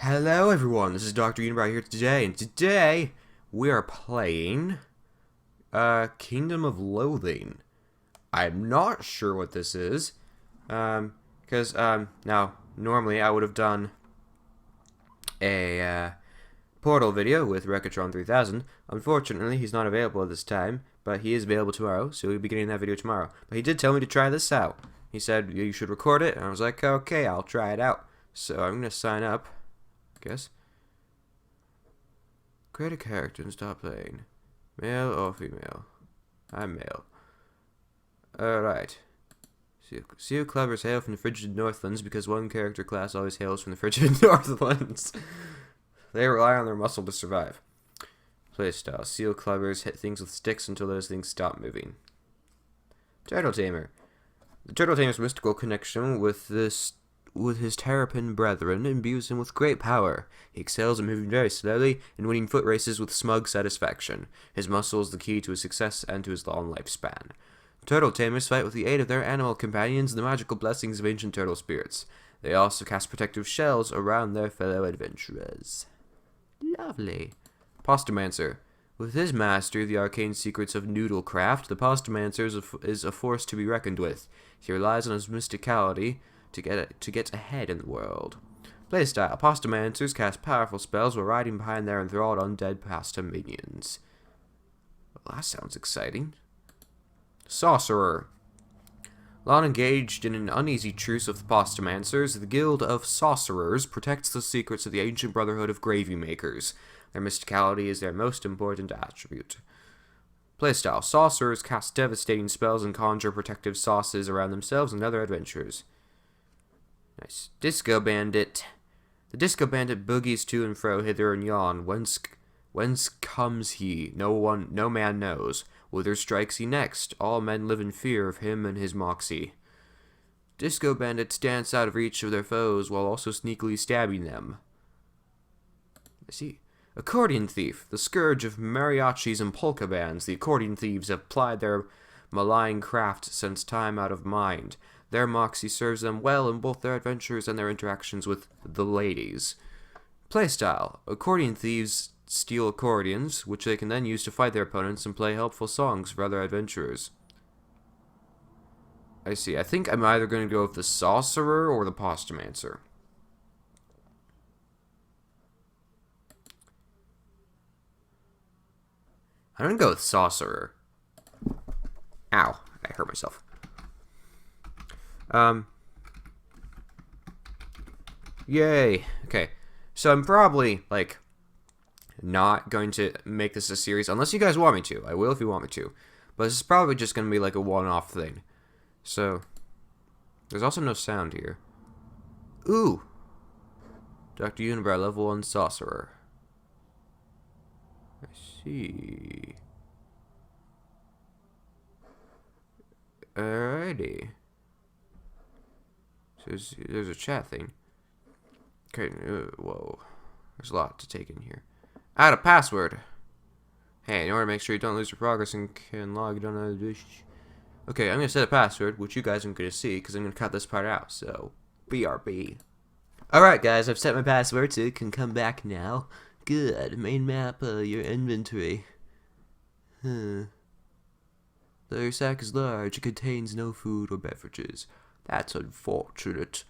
Hello everyone, this is Dr. Unibrow here today, and today we are playing Kingdom of Loathing. I'm not sure what this is, because now normally I would have done a Portal video with Rekatron 3000. Unfortunately, he's not available at this time, but he is available tomorrow, so we'll be getting that video tomorrow. But he did tell me to try this out. He said you should record it, and I was like, okay, I'll try it out. So I'm gonna sign up. Guess. Create a character and stop playing. Male or female? I'm male. Alright. See how clevers hail from the frigid Northlands because one character class always hails from the frigid Northlands. They rely on their muscle to survive. Playstyle. Seal clevers hit things with sticks until those things stop moving. Turtle Tamer. The Turtle Tamer's mystical connection with his terrapin brethren imbues him with great power. He excels at moving very slowly and winning foot races with smug satisfaction. His muscle is the key to his success and to his long lifespan. Turtle tamers fight with the aid of their animal companions and the magical blessings of ancient turtle spirits. They also cast protective shells around their fellow adventurers. Lovely. Postomancer. With his mastery of the arcane secrets of noodlecraft, the Postomancer is a force to be reckoned with. He relies on his mysticality to get ahead in the world. Playstyle. Postomancers cast powerful spells while riding behind their enthralled undead pasta minions. Well, that sounds exciting. Sorcerer. Long engaged in an uneasy truce with the Postomancers, the Guild of Sorcerers protects the secrets of the ancient brotherhood of gravy makers. Their mysticality is their most important attribute. Playstyle. Sorcerers cast devastating spells and conjure protective sauces around themselves and other adventurers. Nice. Disco Bandit. The Disco Bandit boogies to and fro hither and yon. Whence comes he? No man knows. Whither strikes he next? All men live in fear of him and his moxie. Disco Bandits dance out of reach of their foes while also sneakily stabbing them. I see. Accordion Thief. The scourge of mariachis and polka bands, the accordion thieves have plied their malign craft since time out of mind. Their moxie serves them well in both their adventures and their interactions with the ladies. Playstyle. Accordion thieves steal accordions, which they can then use to fight their opponents and play helpful songs for other adventurers. I see. I think I'm either going to go with the Sorcerer or the Postomancer. I'm going to go with Sorcerer. Ow. I hurt myself. Yay. Okay. So I'm probably, not going to make this a series, unless you guys want me to. I will if you want me to. But this is probably just going to be like a one-off thing. So, there's also no sound here. Ooh! Dr. Unibrow, level 1 Sorcerer. I see. Alrighty. So there's a chat thing. Okay, whoa. There's a lot to take in here. Add a password. Hey, in order to make sure you don't lose your progress and can log in on the... Okay, I'm going to set a password, which you guys aren't going to see, because I'm going to cut this part out, so... BRB. Alright, guys, I've set my password, so it can come back now. Good. Main map, your inventory. Though your sack is large, it contains no food or beverages. That's unfortunate.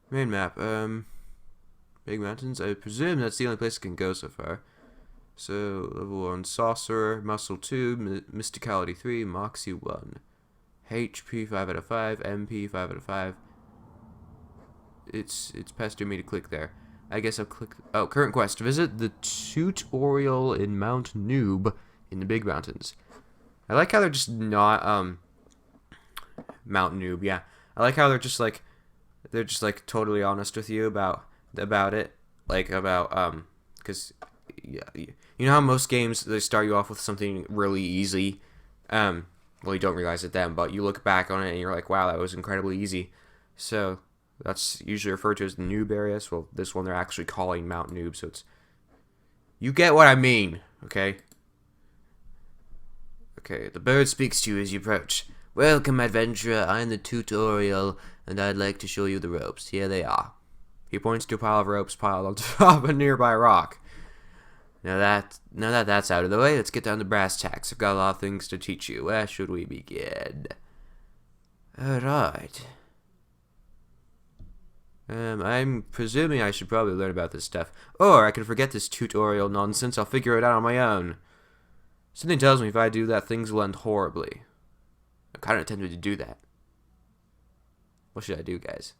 Main map, Big Mountains. I presume that's the only place it can go so far. So, level 1 Sorcerer, Muscle 2, Mysticality 3, Moxie 1. HP 5 out of 5, MP 5 out of 5. It's pestering me to click there. I guess I'll click... Oh, current quest. Visit the tutorial in Mount Noob in the Big Mountains. I like how they're just not, Mount Noob, yeah. I like how they're just totally honest with you about it. Because, yeah, you know how most games, they start you off with something really easy? Well, you don't realize it then, but you look back on it and you're like, wow, that was incredibly easy. So, that's usually referred to as the noob area. So, this one they're actually calling Mount Noob, so it's... You get what I mean, okay? Okay, the bird speaks to you as you approach. Welcome, adventurer. I'm the tutorial, and I'd like to show you the ropes. Here they are. He points to a pile of ropes piled on top of a nearby rock. Now that that's out of the way, let's get down to brass tacks. I've got a lot of things to teach you. Where should we begin? Alright. I'm presuming I should probably learn about this stuff. Or I can forget this tutorial nonsense. I'll figure it out on my own. Something tells me if I do that, things will end horribly. I'm kind of tempted to do that. What should I do, guys?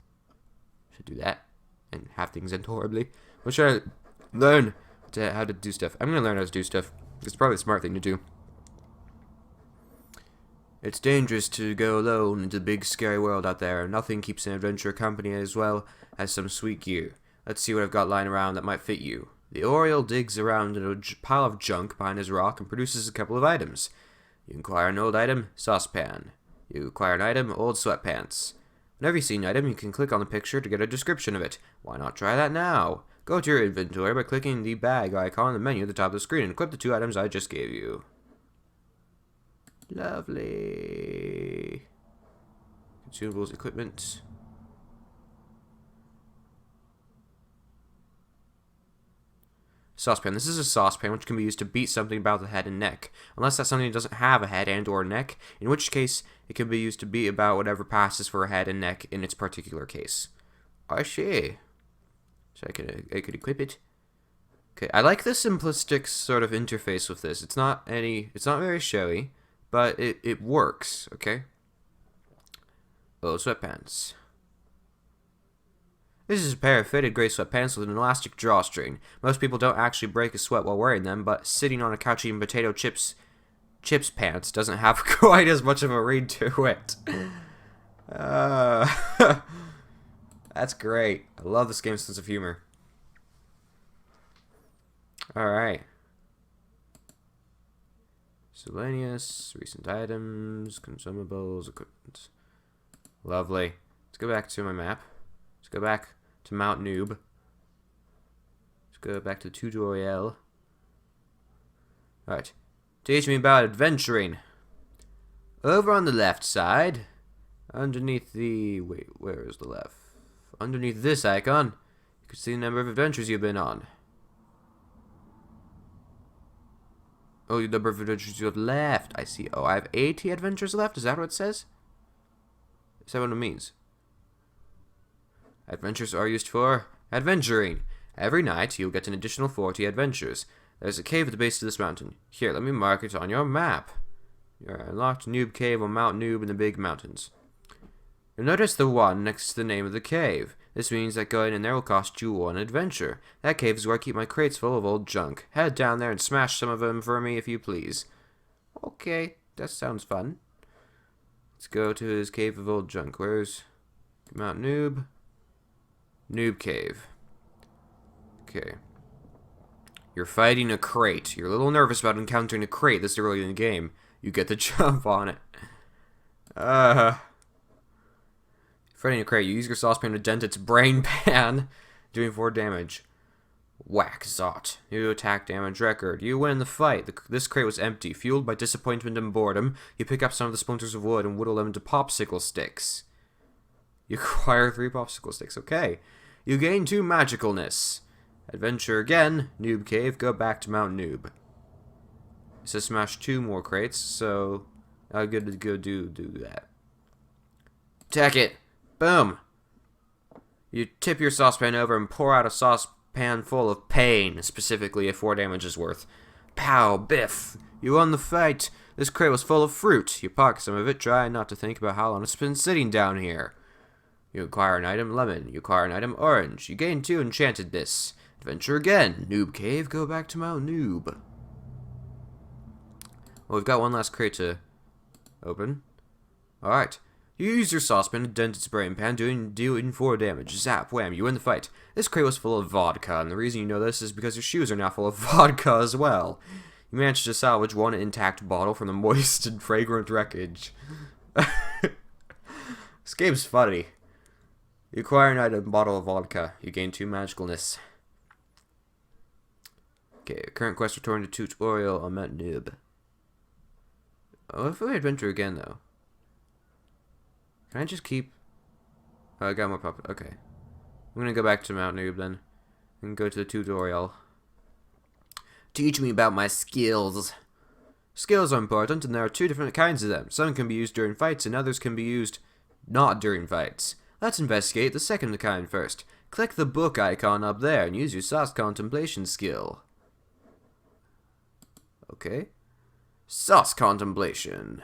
Should I do that? And have things end horribly? What should I learn? How to do stuff. I'm gonna learn how to do stuff. It's probably a smart thing to do. It's dangerous to go alone into the big scary world out there. Nothing keeps an adventurer company as well as some sweet gear. Let's see what I've got lying around that might fit you. The Oriole digs around in a pile of junk behind his rock and produces a couple of items. You acquire an old item, saucepan. You acquire an item, old sweatpants. Whenever you see an item, you can click on the picture to get a description of it. Why not try that now? Go to your inventory by clicking the bag icon on the menu at the top of the screen and equip the 2 items I just gave you. Lovely. Consumables, equipment. Saucepan. This is a saucepan which can be used to beat something about the head and neck. Unless that something doesn't have a head and or neck, in which case it can be used to beat about whatever passes for a head and neck in its particular case. I see. So I could equip it. Okay, I like the simplistic sort of interface with this. It's not very showy, but it works, okay? Oh, sweatpants. This is a pair of fitted gray sweatpants with an elastic drawstring. Most people don't actually break a sweat while wearing them, but sitting on a couch eating potato chips pants doesn't have quite as much of a read to it. That's great. I love this game's sense of humor. Alright. Miscellaneous, recent items, consumables, equipment. Lovely. Let's go back to my map. Let's go back to Mount Noob. Let's go back to tutorial. Alright. Teach me about adventuring. Over on the left side, underneath the... Wait, where is the left? Underneath this icon, you can see the number of adventures you've been on. Oh, the number of adventures you have left. I see. Oh, I have 80 adventures left? Is that what it says? Is that what it means? Adventures are used for adventuring. Every night, you'll get an additional 40 adventures. There's a cave at the base of this mountain. Here, let me mark it on your map. You're unlocked Noob Cave on Mount Noob in the Big Mountains. You'll notice the 1 next to the name of the cave. This means that going in there will cost you 1 adventure. That cave is where I keep my crates full of old junk. Head down there and smash some of them for me if you please. Okay, that sounds fun. Let's go to his cave of old junk. Where's Mount Noob? Noob Cave. Okay. You're fighting a crate. You're a little nervous about encountering a crate this early in the game. You get the jump on it. Fighting a crate, you use your saucepan to dent its brain pan, doing 4 damage. Whack, Zot. New attack damage record. You win the fight. This crate was empty. Fueled by disappointment and boredom, you pick up some of the splinters of wood and whittle them into popsicle sticks. You acquire 3 popsicle sticks. Okay. You gain 2 magicalness. Adventure again. Noob Cave. Go back to Mount Noob. It says smash 2 more crates, so I'm good to go do that. Attack it. Boom. You tip your saucepan over and pour out a saucepan full of pain, specifically if 4 damage is worth. Pow, biff. You won the fight. This crate was full of fruit. You pocket some of it, trying not to think about how long it's been sitting down here. You acquire an item, lemon. You acquire an item, orange. You gain 2 enchantedness. Adventure again. Noob Cave, go back to Mount Noob. Well, we've got 1 last crate to open. Alright. You use your saucepan to dent its brain pan, dealing 4 damage. Zap, wham, you win the fight. This crate was full of vodka, and the reason you know this is because your shoes are now full of vodka as well. You managed to salvage 1 intact bottle from the moist and fragrant wreckage. This game's funny. You acquire an item, bottle of vodka. You gain 2 magicalness. Okay, current quest return to tutorial on Mount Noob. Oh, if we adventure again, though. Can I just keep... Oh, I got more pop... Okay. I'm gonna go back to Mount Noob then. And go to the tutorial. Teach me about my skills. Skills are important, and there are two different kinds of them. Some can be used during fights, and others can be used not during fights. Let's investigate the second kind first. Click the book icon up there and use your sauce contemplation skill. Okay. Sauce contemplation.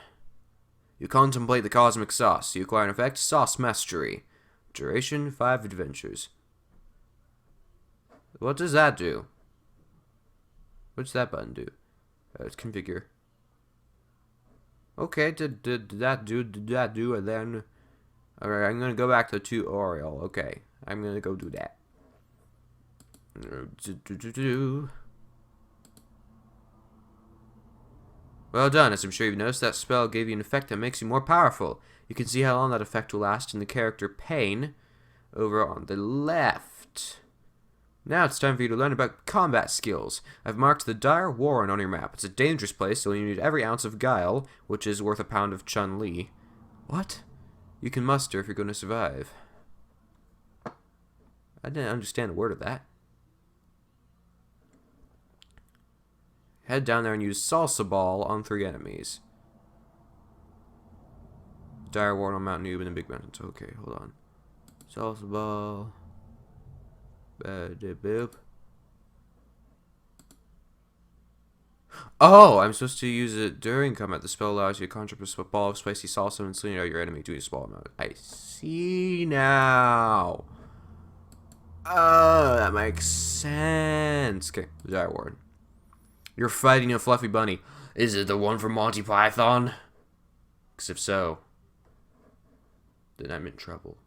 You contemplate the cosmic sauce. You acquire an effect, sauce mastery. Duration, 5 adventures. What does that do? What's that button do? Let's configure. Okay, did that do, and then... Alright, I'm gonna go back to the tutorial. Okay, I'm gonna go do that. Well done. As I'm sure you've noticed, that spell gave you an effect that makes you more powerful. You can see how long that effect will last in the character Pain over on the left. Now it's time for you to learn about combat skills. I've marked the Dire Warren on your map. It's a dangerous place, so you need every ounce of guile, which is worth a pound of Chun-Li. What? You can muster if you're going to survive. I didn't understand a word of that. Head down there and use Salsa Ball on 3 enemies. Dire Warren on Mount Noob in the Big Mountains. Okay, hold on. Salsa Ball. Boop. Oh, I'm supposed to use it during combat. The spell allows you to conjure a ball of spicy salsa and sling it at your enemy doing a small amount. I see now. Oh, that makes sense. Okay, Dire Warren. You're fighting a fluffy bunny. Is it the one from Monty Python? Because if so, then I'm in trouble.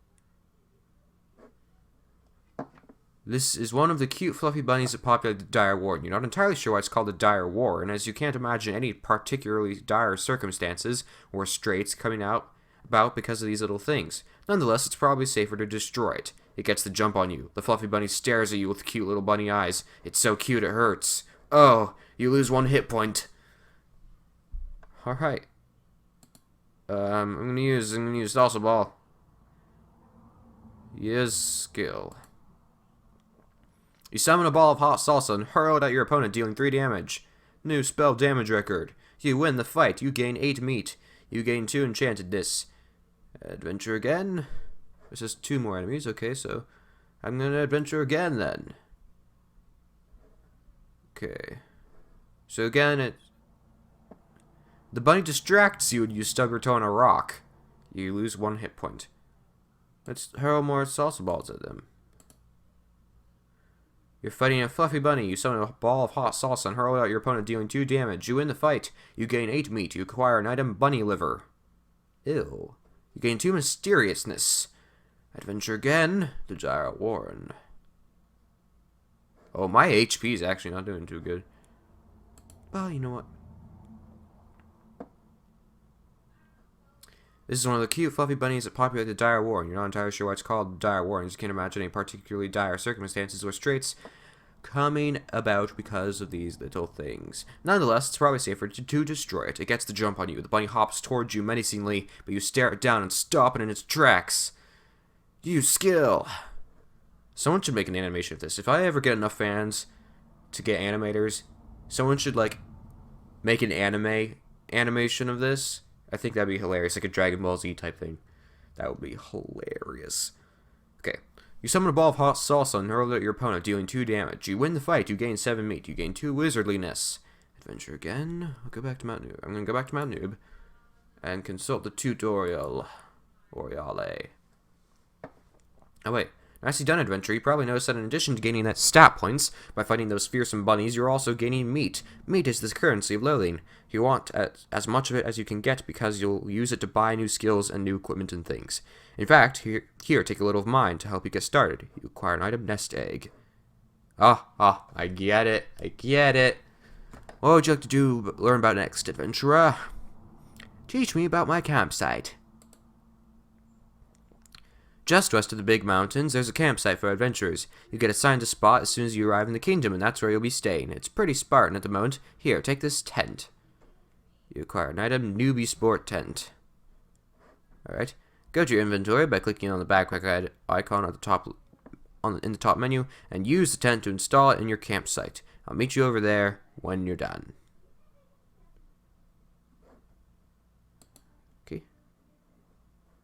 This is one of the cute fluffy bunnies that populate the Dire Warren. You're not entirely sure why it's called the Dire Warren, as you can't imagine any particularly dire circumstances or straits coming about because of these little things. Nonetheless, it's probably safer to destroy it. It gets the jump on you. The fluffy bunny stares at you with cute little bunny eyes. It's so cute it hurts. Oh, you lose 1 hit point. Alright. I'm gonna use Salsa Ball. Use skill. You summon a ball of hot salsa and hurl it at your opponent, dealing 3 damage. New spell damage record. You win the fight. You gain 8 meat. You gain 2 enchantedness. Adventure again. There's just 2 more enemies. Okay, so I'm gonna adventure again then. Okay. So again, the bunny distracts you and you stub your toe on a rock. You lose 1 hit point. Let's hurl more salsa balls at them. You're fighting a fluffy bunny. You summon a ball of hot salsa and hurl it at your opponent, dealing 2 damage. You win the fight. You gain 8 meat. You acquire an item, bunny liver. Ew. You gain 2 mysteriousness. Adventure again. The Dire Warren. Oh, my HP is actually not doing too good. Well, you know what? This is one of the cute fluffy bunnies that populate the Dire Warren. You're not entirely sure why it's called the Dire Warren. You can't imagine any particularly dire circumstances or straits coming about because of these little things. Nonetheless, it's probably safer to destroy it. It gets the jump on you. The bunny hops towards you menacingly, but you stare it down and stop it in its tracks. Use skill. Someone should make an animation of this. If I ever get enough fans to get animators, someone should, like, make an animation of this. I think that'd be hilarious, like a Dragon Ball Z type thing. That would be hilarious. Okay. You summon a ball of hot salsa and hurl it at your opponent, dealing 2 damage. You win the fight. You gain 7 meat. You gain 2 wizardliness. Adventure again. I'll go back to Mount Noob. I'm going to go back to Mount Noob and consult the tutorial. Oriale. Oh, wait. Nicely done, adventure. You probably noticed that in addition to gaining that stat points by fighting those fearsome bunnies, you're also gaining meat. Meat is the currency of loathing. You want as much of it as you can get because you'll use it to buy new skills and new equipment and things. In fact, here, take a little of mine to help you get started. You acquire an item, nest egg. I get it. What would you like to learn about next, adventurer? Teach me about my campsite. Just west of the big mountains, there's a campsite for adventurers. You get assigned a spot as soon as you arrive in the kingdom, and that's where you'll be staying. It's pretty Spartan at the moment. Here, take this tent. You acquire an item, newbie sport tent. Alright. Go to your inventory by clicking on the backpack icon at the top in the top menu and use the tent to install it in your campsite. I'll meet you over there when you're done. Okay.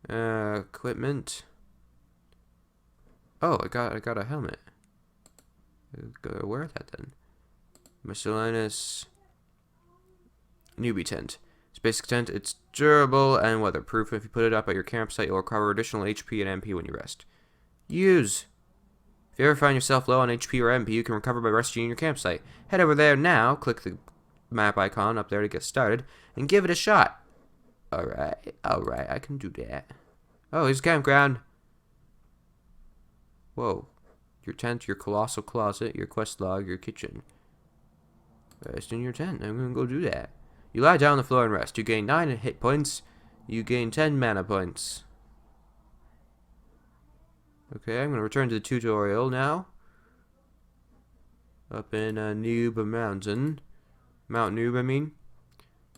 Equipment. Oh, I got a helmet. I'm gonna wear that then. Miscellaneous. Newbie tent. It's basic tent. It's durable and weatherproof. If you put it up at your campsite, it will recover additional HP and MP when you rest. Use. If you ever find yourself low on HP or MP, you can recover by resting in your campsite. Head over there now, click the map icon up there to get started, and give it a shot. Alright, I can do that. Oh, here's a campground. Whoa. Your tent, your colossal closet, your quest log, your kitchen. Rest in your tent. I'm gonna go do that. You lie down on the floor and rest. You gain 9 hit points. You gain 10 mana points. Okay, I'm going to return to the tutorial now. Up in Noob Mountain. Mount Noob, I mean.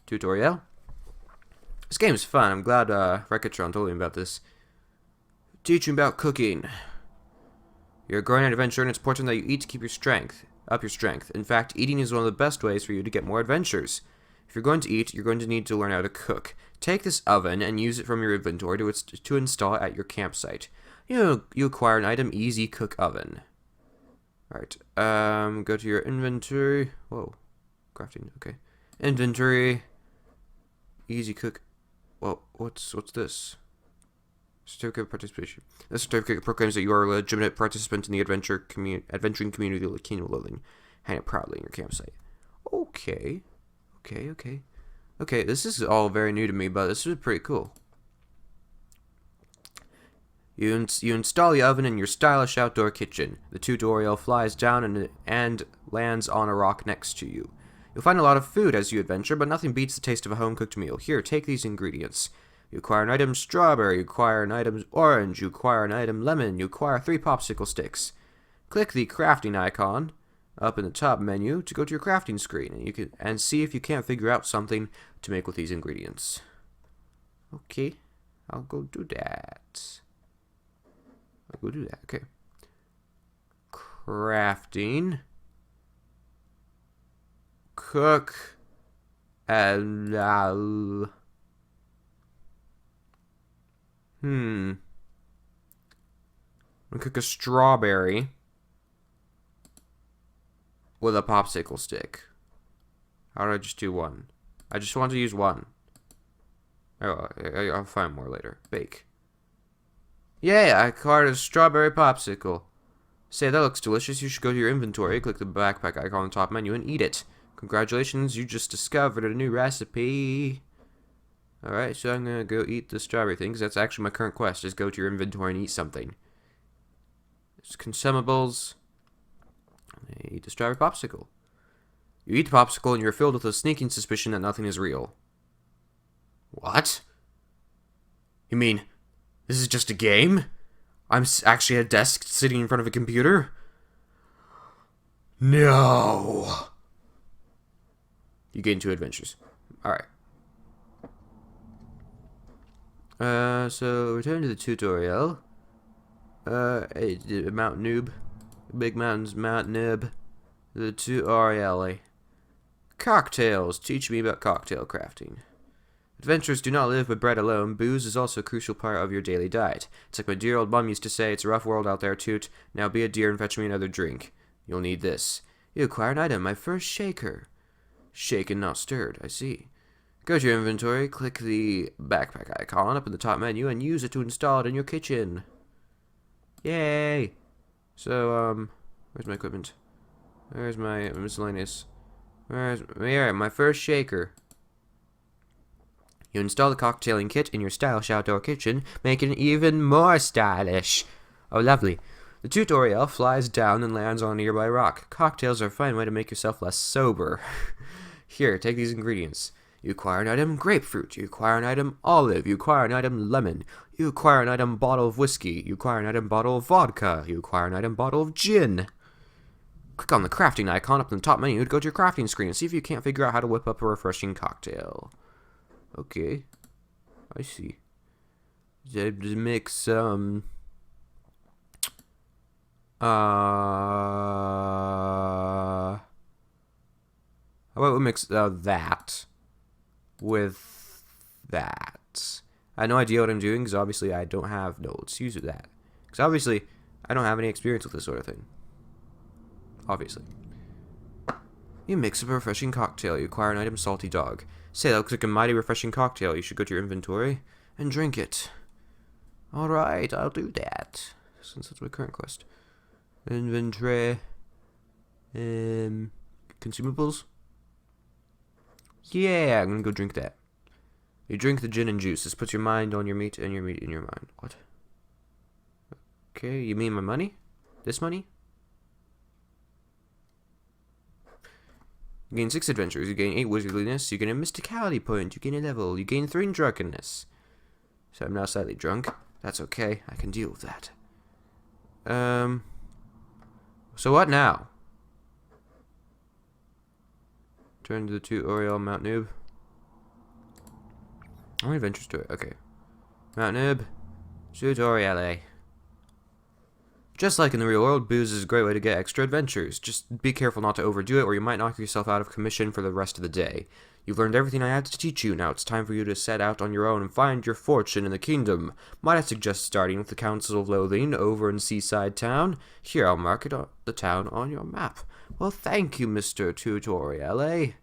Tutorial. This game is fun. I'm glad Rekatron told me about this. Teach me about cooking. You're growing an adventure and it's important that you eat to keep your strength. Up your strength. In fact, eating is one of the best ways for you to get more adventures. If you're going to eat, you're going to need to learn how to cook. Take this oven and use it from your inventory to install it at your campsite. You acquire an item, Easy Cook Oven. Alright, go to your inventory. Whoa, crafting, okay. Inventory, Easy Cook. Whoa, what's this? Certificate of participation. This certificate proclaims that you are a legitimate participant in the adventuring community of the Kingdom of Loathing. Hang it proudly in your campsite. Okay, this is all very new to me, but this is pretty cool. You install the oven in your stylish outdoor kitchen. The tutorial flies down and lands on a rock next to you. You'll find a lot of food as you adventure, but nothing beats the taste of a home-cooked meal. Here, take these ingredients. You acquire an item strawberry, you acquire an item orange, you acquire an item lemon, you acquire 3 popsicle sticks. Click the crafting icon up in the top menu to go to your crafting screen and see if you can't figure out something to make with these ingredients. Okay, I'll go do that. Okay. Crafting. Cook. And I'm gonna cook a strawberry with a popsicle stick. How do I just do one? I just want to use one. Oh, I'll find more later. Bake. Yeah, I caught a strawberry popsicle. Say, that looks delicious. You should go to your inventory, click the backpack icon on the top menu, and eat it. Congratulations, you just discovered a new recipe. Alright, so I'm gonna go eat the strawberry thing, because that's actually my current quest, is go to your inventory and eat something. It's consumables. Eat the strawberry popsicle. You eat the popsicle and you're filled with a sneaking suspicion that nothing is real. What? You mean, this is just a game? I'm actually at a desk sitting in front of a computer? No! You gain 2 adventures. Alright. So return to the tutorial. Mount Noob. Big Mountains, Mount Noob. The tutorial. Cocktails. Teach me about cocktail crafting. Adventurers do not live by bread alone. Booze is also a crucial part of your daily diet. It's like my dear old mom used to say, it's a rough world out there, toot. Now be a dear and fetch me another drink. You'll need this. You acquire an item, my first shaker. Shaken, not stirred, I see. Go to your inventory, click the backpack icon up in the top menu, and use it to install it in your kitchen. Yay! So, where's my equipment? Where's my miscellaneous? Alright, my first shaker. You install the cocktailing kit in your stylish outdoor kitchen, making it even more stylish. Oh, lovely. The tutorial flies down and lands on a nearby rock. Cocktails are a fine way to make yourself less sober. Here, take these ingredients. You acquire an item grapefruit. You acquire an item olive. You acquire an item lemon. You acquire an item bottle of whiskey. You acquire an item bottle of vodka. You acquire an item bottle of gin. Click on the crafting icon up in the top menu to go to your crafting screen and see if you can't figure out how to whip up a refreshing cocktail. Okay, I see. Just make some How about we mix that with that? I have no idea what I'm doing because obviously I don't have. No, let's use that. Because obviously I don't have any experience with this sort of thing. Obviously. You mix up a refreshing cocktail. You acquire an item salty dog. Say, that looks like a mighty refreshing cocktail. You should go to your inventory and drink it. Alright, I'll do that. Since that's my current quest. Inventory. Consumables? Yeah, I'm gonna go drink that. You drink the gin and juice. This puts your mind on your meat and your meat in your mind. What? Okay, you mean my money? This money? You gain 6 adventures, you gain 8 wizardliness, you gain a mysticality point, you gain a level, you gain 3 drunkenness. So I'm now slightly drunk. That's okay, I can deal with that. So what now? Turn to the 2 Oriel Mount Noob. How many adventures to it? Okay. Mount Noob. Tutoriale. Just like in the real world, booze is a great way to get extra adventures. Just be careful not to overdo it or you might knock yourself out of commission for the rest of the day. You've learned everything I have to teach you, now it's time for you to set out on your own and find your fortune in the kingdom. Might I suggest starting with the Council of Loathing over in Seaside Town? Here, I'll mark the town on your map. Well, thank you, Mr. Tutoriale.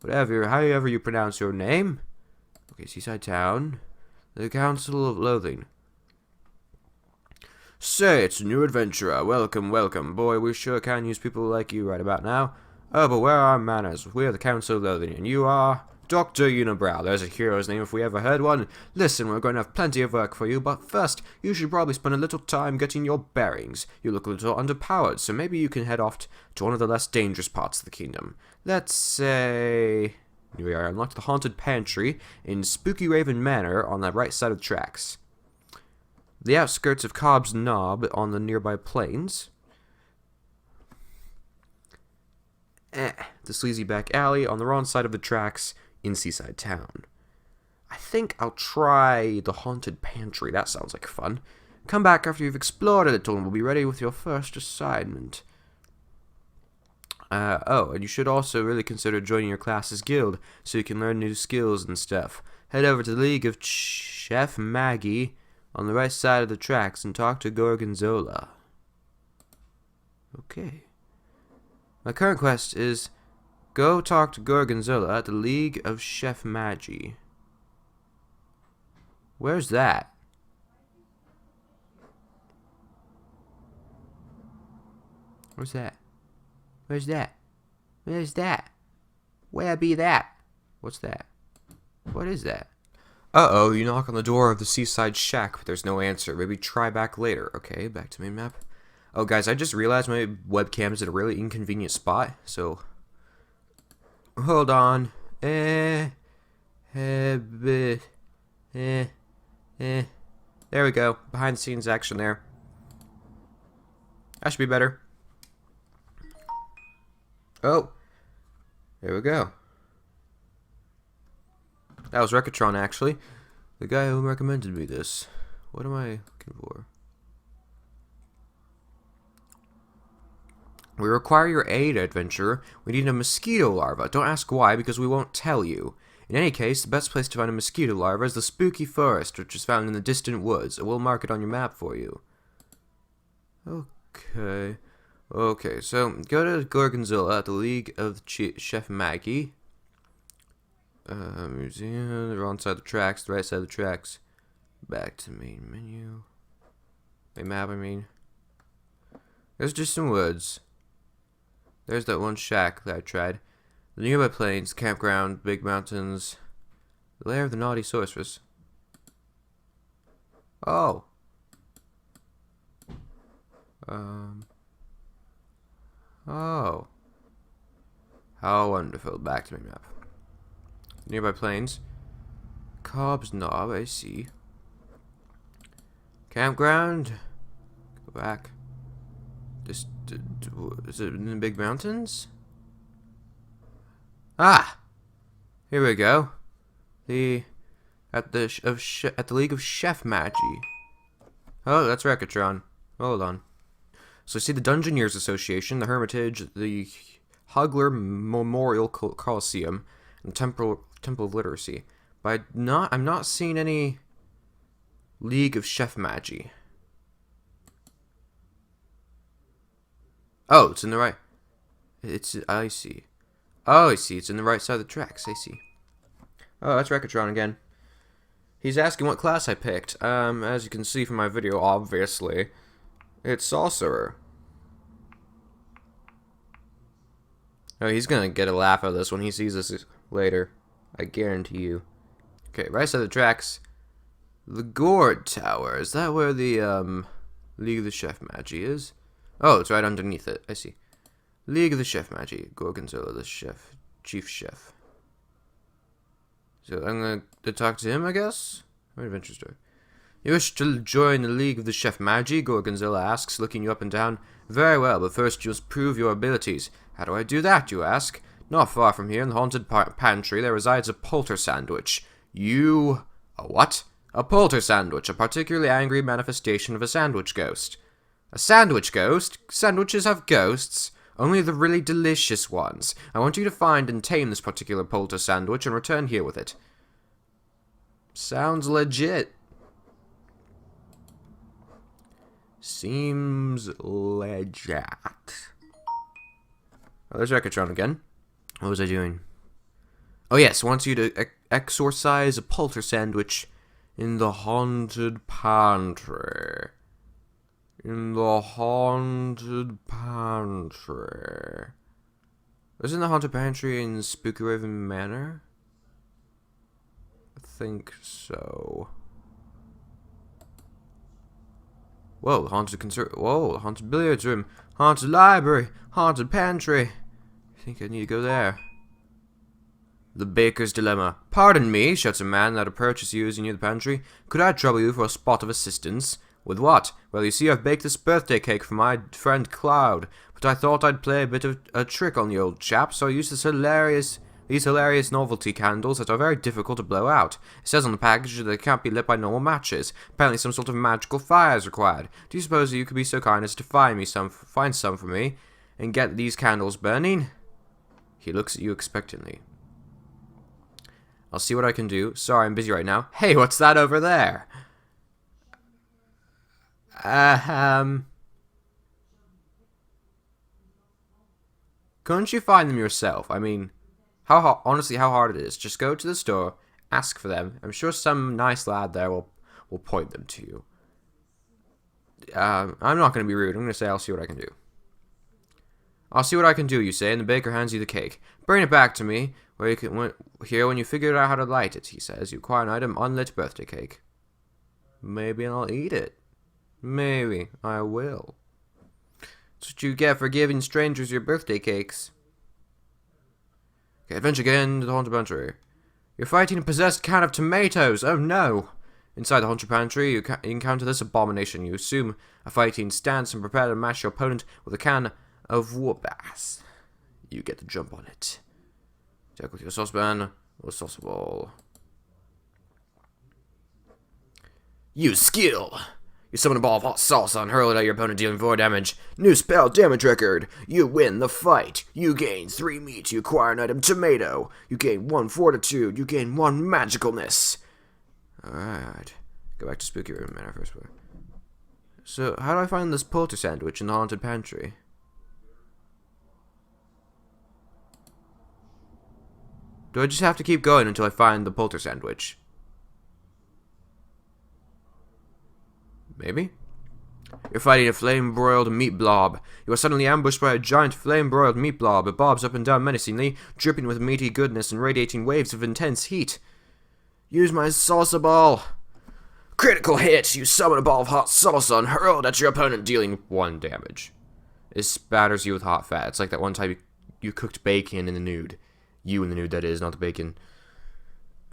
However you pronounce your name. Okay, Seaside Town. The Council of Loathing. Say, it's a new adventurer. Welcome, welcome. Boy, we sure can use people like you right about now. Oh, but where are our manners? We are the Council of Loathing, and you are Dr. Unibrow. There's a hero's name if we ever heard one. Listen, we're going to have plenty of work for you, but first, you should probably spend a little time getting your bearings. You look a little underpowered, so maybe you can head off to one of the less dangerous parts of the kingdom. Let's say we are unlocked the Haunted Pantry in Spooky Raven Manor on the right side of the tracks. The outskirts of Cobb's Knob on the nearby plains. The Sleazy Back Alley on the wrong side of the tracks in Seaside Town. I think I'll try the Haunted Pantry. That sounds like fun. Come back after you've explored a little and we'll be ready with your first assignment. And you should also really consider joining your class's guild so you can learn new skills and stuff. Head over to the League of Chef Maggie on the right side of the tracks and talk to Gorgonzola. Okay. My current quest is go talk to Gorgonzola at the League of Chef Maggie. Where's that? Where's that? Where's that? Where's that? Where be that? What's that? What is that? Uh-oh, you knock on the door of the Seaside Shack, but there's no answer. Maybe try back later. Okay, back to main map. Oh, guys, I just realized my webcam is at a really inconvenient spot, so hold on. There we go. Behind the scenes action there. That should be better. Oh, there we go. That was Rekatron, actually. The guy who recommended me this. What am I looking for? We require your aid, adventurer. We need a mosquito larva. Don't ask why, because we won't tell you. In any case, the best place to find a mosquito larva is the spooky forest, which is found in the distant woods. We'll mark it on your map for you. Okay. Okay, so go to Gorgonzola at the League of Chef Maggie. Museum, the wrong side of the tracks, the right side of the tracks. Back to main menu. Main map, I mean. There's just some woods. There's that one shack that I tried. The nearby plains, campground, big mountains. The lair of the naughty sorceress. Oh. Oh. How wonderful. Back to main map. Nearby plains. Cobb's Knob, I see. Campground. Go back. Is it in the big mountains? Ah! Here we go. At the League of Chef Maggie. Oh, that's Rekatron. Hold on. So I see the Dungeoneers Association, the Hermitage, the Hugler Memorial Coliseum, and Temple of Literacy. But I'm not seeing any League of Chef Magi. Oh, it's in the right. I see. Oh, I see. It's in the right side of the tracks. I see. Oh, that's Rekatron again. He's asking what class I picked. As you can see from my video, obviously, it's Sorcerer. Oh, he's gonna get a laugh out of this when he sees this later. I guarantee you. Okay, right side of the tracks. The Gourd Tower. Is that where the, League of the Chef Magi is? Oh, it's right underneath it. I see. League of the Chef Magi. Gorgonzola, the chef. Chief chef. So I'm going to talk to him, I guess? What adventure story? You wish to join the League of the Chef Magi? Gorgonzola asks, looking you up and down. Very well, but first you must prove your abilities. How do I do that, you ask? Not far from here, in the haunted pantry, there resides a Poltersandwich. You... A what? A Poltersandwich, a particularly angry manifestation of a sandwich ghost. A sandwich ghost? Sandwiches have ghosts? Only the really delicious ones. I want you to find and tame this particular Poltersandwich and return here with it. Sounds legit. Seems legit. Oh, there's Rekatron again. What was I doing? Oh yes, wants you to exorcise a Poltersandwich in the haunted pantry. In the haunted pantry. Isn't the haunted pantry in Spooky Raven Manor? I think so. Whoa, whoa, haunted billiards room, haunted library, haunted pantry. I think I need to go there. The Baker's Dilemma. Pardon me, shouts a man that approaches you as you near the pantry. Could I trouble you for a spot of assistance? With what? Well, you see, I've baked this birthday cake for my friend Cloud, but I thought I'd play a bit of a trick on the old chap, so I used these hilarious novelty candles that are very difficult to blow out. It says on the package that they can't be lit by normal matches. Apparently some sort of magical fire is required. Do you suppose you could be so kind as to find some for me, and get these candles burning? He looks at you expectantly. I'll see what I can do. Sorry, I'm busy right now. Hey, what's that over there? Couldn't you find them yourself? I mean, honestly, how hard it is. Just go to the store, ask for them. I'm sure some nice lad there will point them to you. I'm not going to be rude. I'm going to say I'll see what I can do. I'll see what I can do, you say, and the baker hands you the cake. Bring it back to me, where you can here when you figure out how to light it, he says. You acquire an item, unlit birthday cake. Maybe I'll eat it. Maybe I will. That's what you get for giving strangers your birthday cakes. Okay, adventure again to the haunted pantry. You're fighting a possessed can of tomatoes. Oh no! Inside the haunted pantry, you encounter this abomination. You assume a fighting stance and prepare to mash your opponent with a can of whoop-ass. You get the jump on it. Check with your saucepan or sauce ball. Use skill. You summon a ball of hot sauce and hurl it at your opponent, dealing 4 damage. New spell damage record. You win the fight. You gain 3 meat. You acquire an item tomato. You gain 1 fortitude. You gain 1 magicalness. Alright. Go back to Spooky Room Manor first. So, how do I find this Poltersandwich in the haunted pantry? Do I just have to keep going until I find the Poltersandwich? Maybe? You're fighting a flame-broiled meat blob. You are suddenly ambushed by a giant flame-broiled meat blob. It bobs up and down menacingly, dripping with meaty goodness and radiating waves of intense heat. Use my salsa ball. Critical hit! You summon a ball of hot salsa and hurl it at your opponent, dealing 1 damage. It spatters you with hot fat. It's like that one time you cooked bacon in the nude. You in the nude, that is, not the bacon.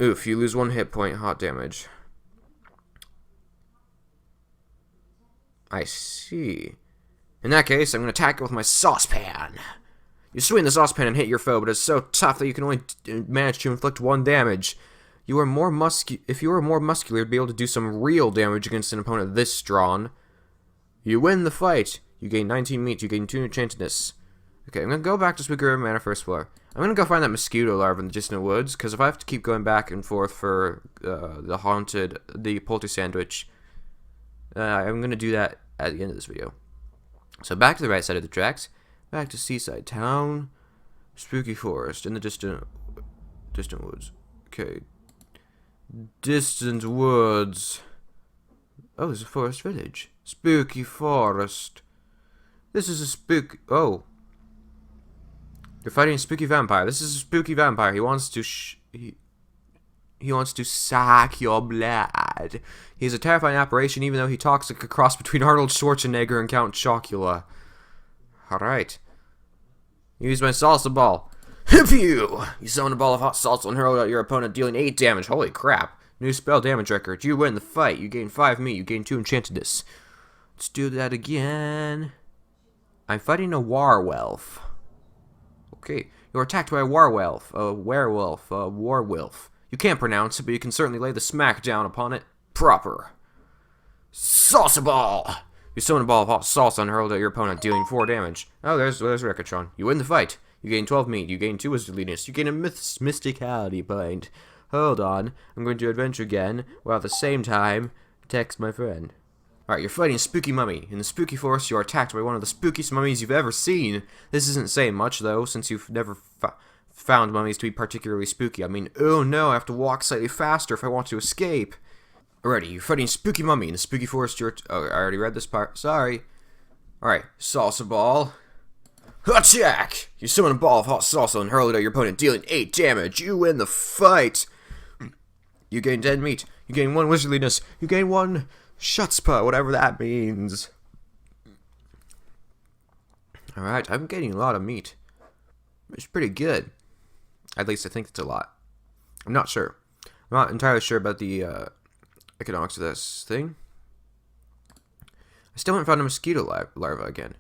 Oof, you lose 1 hit point, hot damage. I see. In that case, I'm going to attack it with my saucepan. You swing the saucepan and hit your foe, but it's so tough that you can only manage to inflict 1 damage. If you were more muscular, you'd be able to do some real damage against an opponent this strong. You win the fight. You gain 19 meat. You gain 2 enchantedness. Okay, I'm going to go back to Spooky River Manor first floor. I'm going to go find that mosquito larva in the distant woods, because if I have to keep going back and forth for the Poltersandwich, I'm going to do that at the end of this video. So back to the right side of the tracks. Back to Seaside Town. Spooky Forest in the distant woods. Okay. Distant woods. Oh, there's a forest village. Spooky Forest. This is a spooky... Oh. You're fighting a spooky vampire. This is a spooky vampire. He wants to he wants to suck your blood. He's a terrifying apparition, even though he talks like a cross between Arnold Schwarzenegger and Count Chocula. Alright. Use my salsa ball. Hip you! You summon a ball of hot salsa and hurl it at your opponent, dealing 8 damage. Holy crap. New spell damage record. You win the fight. You gain 5 meat. You gain 2 enchantedness. Let's do that again. I'm fighting a werewolf. Okay. You're attacked by a werewolf. A werewolf. You can't pronounce it, but you can certainly lay the smack down upon it. Proper. Salsa ball! You summon a ball of hot salsa and hurl it at your opponent, dealing 4 damage. Oh, there's Rekatron. You win the fight. You gain 12 meat. You gain 2 wizardliness. You gain a mysticality point. Hold on. I'm going to adventure again, while at the same time, text my friend. Alright, you're fighting a spooky mummy. In the spooky forest, you are attacked by one of the spookiest mummies you've ever seen. This isn't saying much, though, since you've never found mummies to be particularly spooky. I mean, oh no, I have to walk slightly faster if I want to escape. Alrighty, you're fighting a spooky mummy. In the spooky forest, you're... Oh, I already read this part. Sorry. Alright, salsa ball. Attack! You summon a ball of hot salsa and hurl it at your opponent, dealing 8 damage. You win the fight. You gain 10 meat. You gain 1 wizardliness. You gain 1 schutzpah, whatever that means. Alright, I'm getting a lot of meat. It's pretty good. At least I think it's a lot. I'm not sure. I'm not entirely sure about the economics of this thing. I still haven't found a mosquito larva again.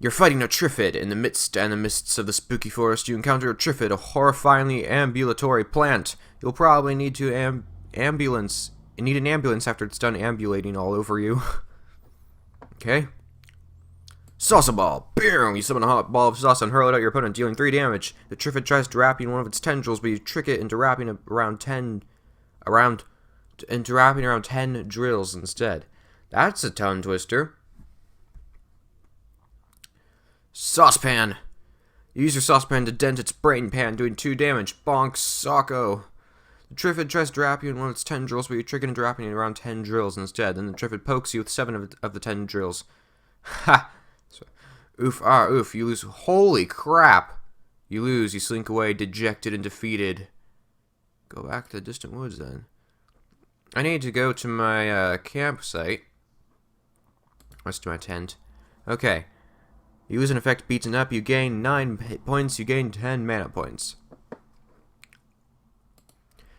You're fighting a Triffid in the mists of the spooky forest. You encounter a Triffid, a horrifyingly ambulatory plant. You'll probably need to need an ambulance after it's done ambulating all over you. Okay. Salsa ball. Boom! You summon a hot ball of salsa and hurl it at your opponent, dealing 3 damage. The Triffid tries to wrap you in one of its tendrils, but you trick it into wrapping around 10 drills instead. That's a tongue twister. Saucepan. You use your saucepan to dent its brain pan, doing 2 damage. Bonk Socko. The Triffid tries to wrap you in one of its tendrils, but you trick it into wrapping it around 10 drills instead. Then the Triffid pokes you with 7 of the 10 drills. Ha! Oof, oof. You lose. Holy crap! You lose. You slink away, dejected and defeated. Go back to the distant woods, then. I need to go to my campsite. Let's do my tent. Okay. You lose an effect beaten up. You gain 9 hit points. You gain 10 mana points.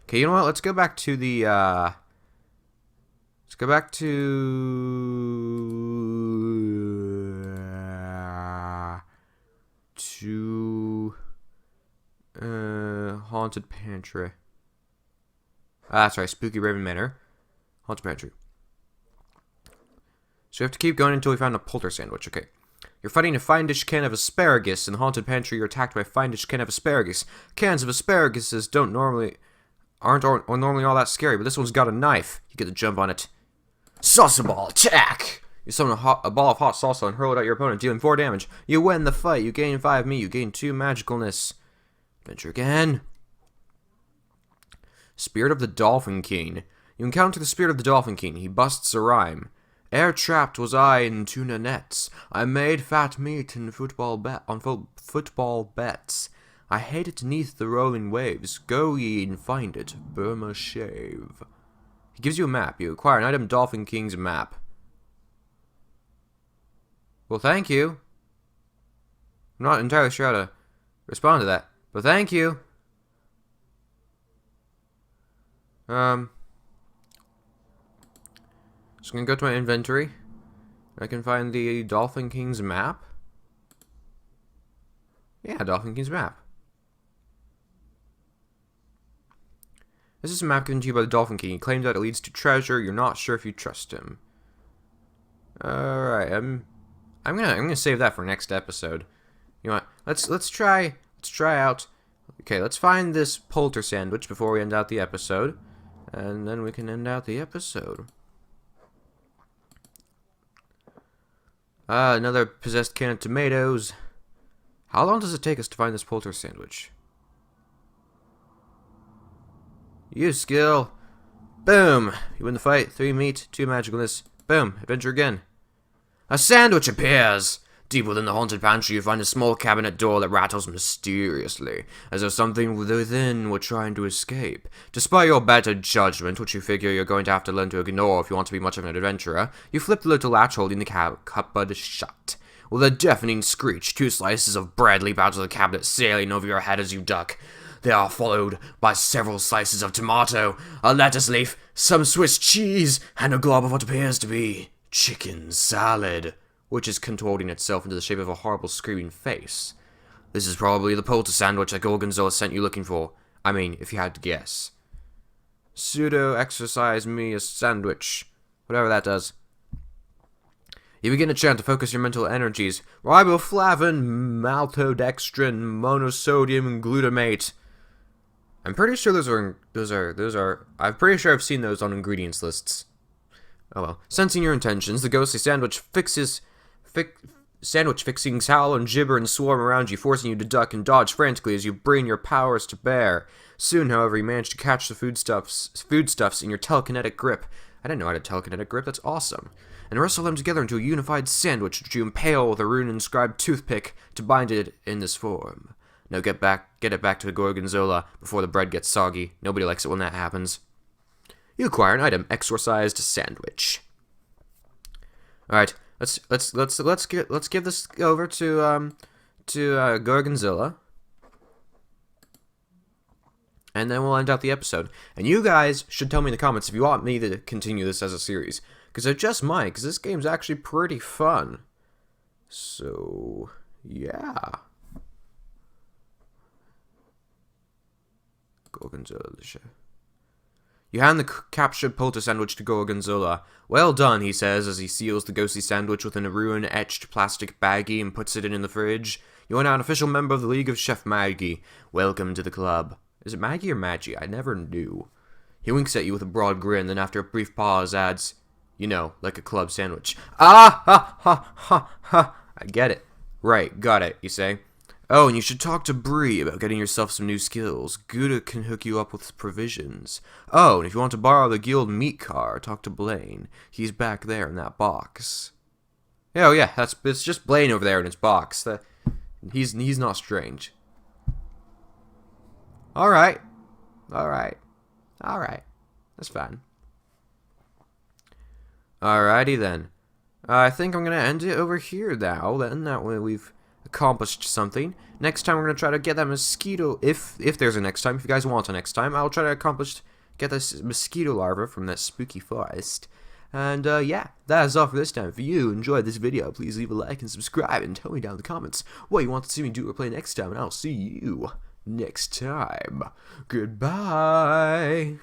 Okay, you know what? Let's go back to the, let's go back to Haunted Pantry. Ah, sorry, Spooky Raven Manor. Haunted Pantry. So we have to keep going until we find a Poltersandwich. Okay. You're fighting a fiendish can of asparagus. In the Haunted Pantry, you're attacked by a fiendish can of asparagus. Cans of asparaguses aren't normally all that scary, but this one's got a knife. You get to jump on it. Salsa ball, attack! You summon a ball of hot salsa and hurl it at your opponent, dealing 4 damage. You win the fight. You gain 5 meat. You gain 2 magicalness. Adventure again. Spirit of the Dolphin King. You encounter the Spirit of the Dolphin King. He busts a rhyme. Ere trapped was I in tuna nets. I made fat meat in football bets. I hate it neath the rolling waves. Go ye and find it. Burma shave. He gives you a map. You acquire an item, Dolphin King's map. Well, thank you. I'm not entirely sure how to respond to that, but thank you. So I'm gonna go to my inventory. I can find the Dolphin King's map. Yeah, Dolphin King's map. This is a map given to you by the Dolphin King. He claims that it leads to treasure. You're not sure if you trust him. Alright, I'm gonna save that for next episode. You know what? Let's try out. Okay, let's find this Poltersandwich before we end out the episode, and then we can end out the episode. Another possessed can of tomatoes. How long does it take us to find this Poltersandwich? Use skill. Boom! You win the fight. 3 meat, 2 magicalness. Boom! Adventure again. A sandwich appears! Deep within the haunted pantry, you find a small cabinet door that rattles mysteriously, as though something within were trying to escape. Despite your better judgment, which you figure you're going to have to learn to ignore if you want to be much of an adventurer, you flip the little latch holding the cupboard shut. With a deafening screech, 2 slices of bread leap out of the cabinet, sailing over your head as you duck. They are followed by several slices of tomato, a lettuce leaf, some Swiss cheese, and a glob of what appears to be chicken salad, which is contorting itself into the shape of a horrible screaming face. This is probably the Poltersandwich that Gorgonzola sent you looking for. I mean, if you had to guess. Pseudo-exercise me a sandwich. Whatever that does. You begin to chant to focus your mental energies. Riboflavin, maltodextrin, monosodium, and glutamate. I'm pretty sure those are. I'm pretty sure I've seen those on ingredients lists. Oh well. Sensing your intentions, the ghostly sandwich fixings howl and gibber and swarm around you, forcing you to duck and dodge frantically as you bring your powers to bear. Soon, however, you manage to catch the foodstuffs in your telekinetic grip. I didn't know I had a telekinetic grip. That's awesome. And wrestle them together into a unified sandwich, which you impale with a rune-inscribed toothpick to bind it in this form. Now get it back to the Gorgonzola before the bread gets soggy. Nobody likes it when that happens. You acquire an item, exorcised sandwich. All right, let's give this over to Gorgonzola, and then we'll end out the episode. And you guys should tell me in the comments if you want me to continue this as a series, because I just might, because this game's actually pretty fun. So yeah. Gorgonzola. You hand the captured Poltersandwich to Gorgonzola. Well done, he says as he seals the ghostly sandwich within a ruin-etched plastic baggie and puts it in the fridge. You are now an official member of the League of Chef Maggie. Welcome to the club. Is it Maggie or Maggie? I never knew. He winks at you with a broad grin, then after a brief pause adds, you know, like a club sandwich. Ah, ha, ha, ha, ha. I get it. Right, got it, you say. Oh, and you should talk to Bree about getting yourself some new skills. Gouda can hook you up with provisions. Oh, and if you want to borrow the guild meat car, talk to Blaine. He's back there in that box. Oh yeah, it's just Blaine over there in his box. He's not strange. Alright. That's fine. Alrighty then. I think I'm gonna end it over here now, then. That way we've accomplished something. Next time we're going to try to get that mosquito, if there's a next time, if you guys want a next time, I'll try to get this mosquito larva from that spooky forest. And yeah, that is all for this time. If you enjoyed this video, please leave a like and subscribe and tell me down in the comments what you want to see me do or play next time, and I'll see you next time. Goodbye!